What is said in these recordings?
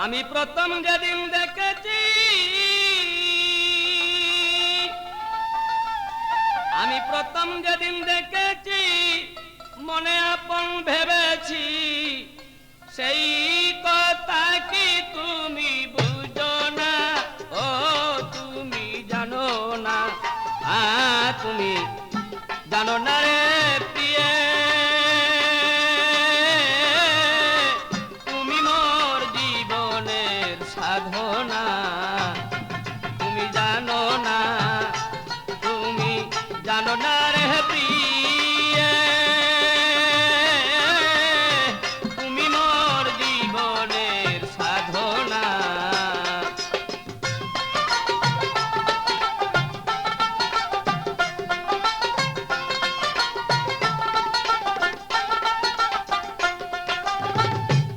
আমি প্রথম যেদিন দেখেছি, আমি প্রথম যেদিন দেখেছি, মনে আপন ভেবেছি, সেই কথা কি তুমি বুঝো না? ও তুমি জানো না, তুমি জানো না রে প্রিয়ে, তুমি মোর জীবনের সাধনা, তুমি জানো না, তুমি জানো না রে প্রিয়ে, তুমি মোর জীবনের সাধনা।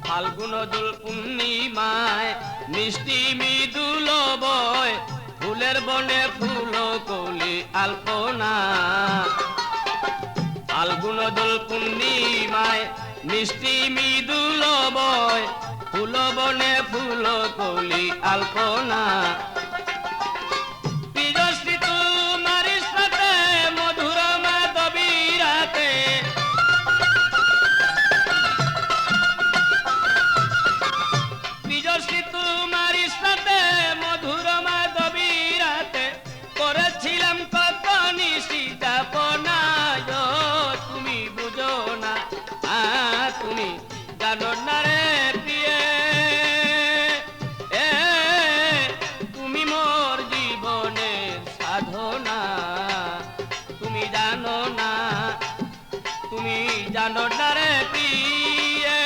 ফাল্গুন দোল পূর্ণিমায় মিষ্টি মৃদুল বয়, ফুলের বনে ফুল কলি আলপনা। ফাল্গুন দোল পূর্ণিমায় মিষ্টি মৃদুল বয়, ফুল বনে ফুল কলি আলপনা। প্রিয়শ্রী তোমার সাথে মধুর মাধবী রাতে, প্রিয়শ্রী তোমার সাথে মধুর মাধবী রাতে, করেছিলাম কত নিশি যাপনা। তুমি বুঝো না, তুমি জানো না রে প্রিয়ে, তুমি মোর জীবনের সাধনা, তুমি জানো না, তুমি জানো না রে প্রিয়ে,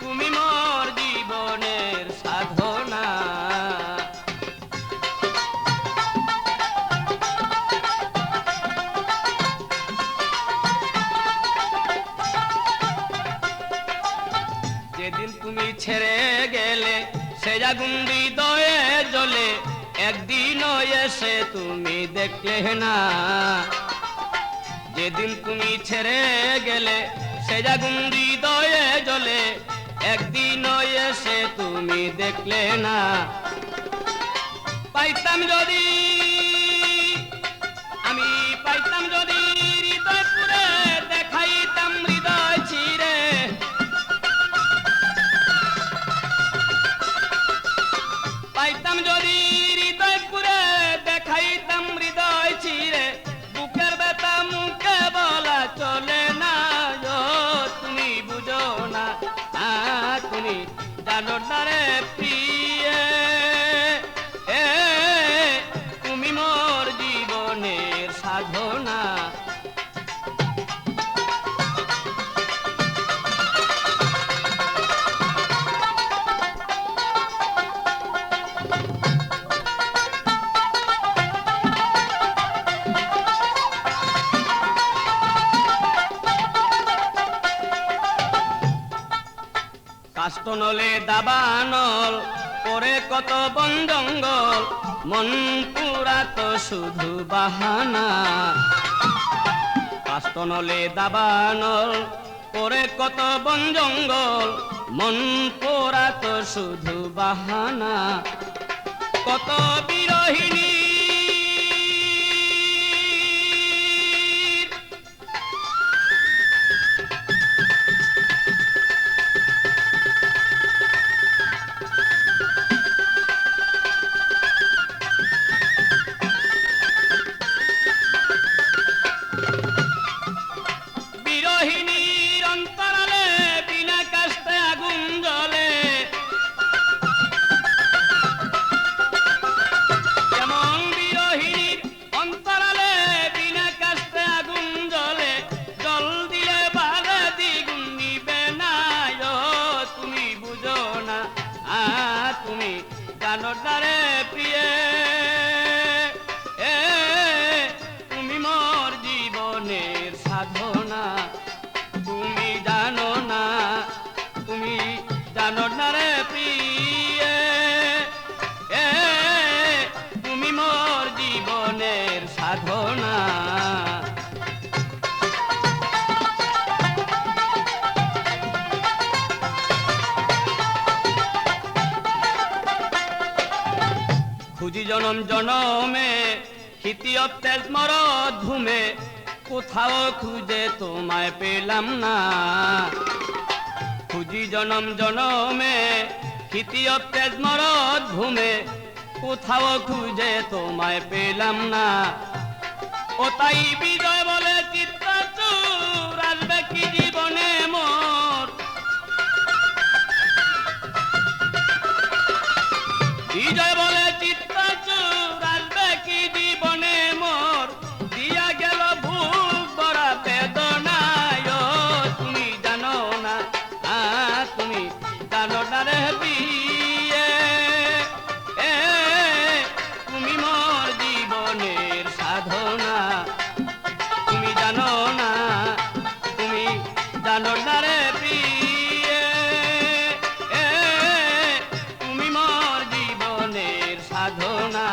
তুমি মোর জীবনের সাধনা। যেদিন তুমি ছেড়ে গেলে সে আগুন হৃদয়ে জ্বলে, একদিনও এসে তুমি দেখলে না। যেদিন তুমি ছেড়ে গেলে সে আগুন হৃদয়ে জ্বলে, একদিনও এসে তুমি দেখলে না। পাইতাম যদি, আমি পাইতাম যদি হৃদয় পুরে দেখাইতাম হৃদয় ছিঁড়ে, পাইতাম যদি হৃদয় পুরে দেখাইতাম হৃদয় ছিঁড়ে, বুকের ব্যথা মুখে বলা চলে না। তুমি বুঝো না, তুমি জানো না রে প্রিয়ে, তুমি মোর জীবনের সাধনা। কাষ্টনলে দাবানল পরে কত বন জঙ্গল, মন পুরা তো শুধু বাহানা। কাষ্টনলে দাবানল পরে কত বন জঙ্গল, মন পুরা তো শুধু বাহানা। কত বিরহিনী যেমন জনম জনমে ক্ষিতীয় তেজ মরদ ঘুমে কোথাও খুঁজে তোমায় পেলাম না খুঁজি জনম জনমে ক্ষিতীয় তেজ মরদ ঘুমে কোথাও খুঁজে তোমায় পেলাম না ও তাই বিজয় বলে চিত্তাচুর আসবে কি জীবনে মোর বিজয় বলে চিত্তাচুর আসবে কি জীবনে মোর দিয়া গেল ভুক বড়া বেদনায় তুমি জানো না তুমি জানো না রে বিয়ে তুমি মোর জীবনের সাধনা তুমি জানো না রে প্রিয়ে তুমি মোর জীবনের সাধনা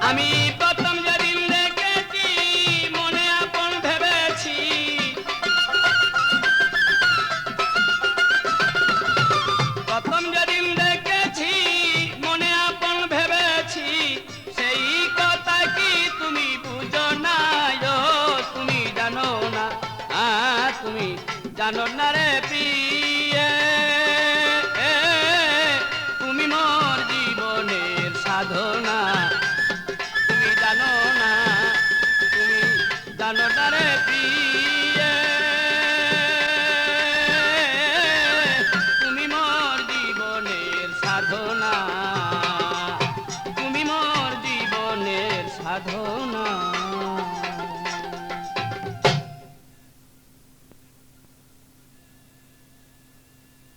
আমি প্রথম যেদিন দেখেছি মনে আপন ভেবেছি প্রথম যেদিন দেখেছি মনে আপন ভেবেছি সেই কথা কি তুমি বুঝো না তুমি জানো না তুমি জানো না রে প্রিয়ে তুমি মোর জীবনের সাধনা তুমি জানো না রে প্রিয়ে তুমি মোর জীবনের সাধনা তুমি মোর জীবনের সাধনা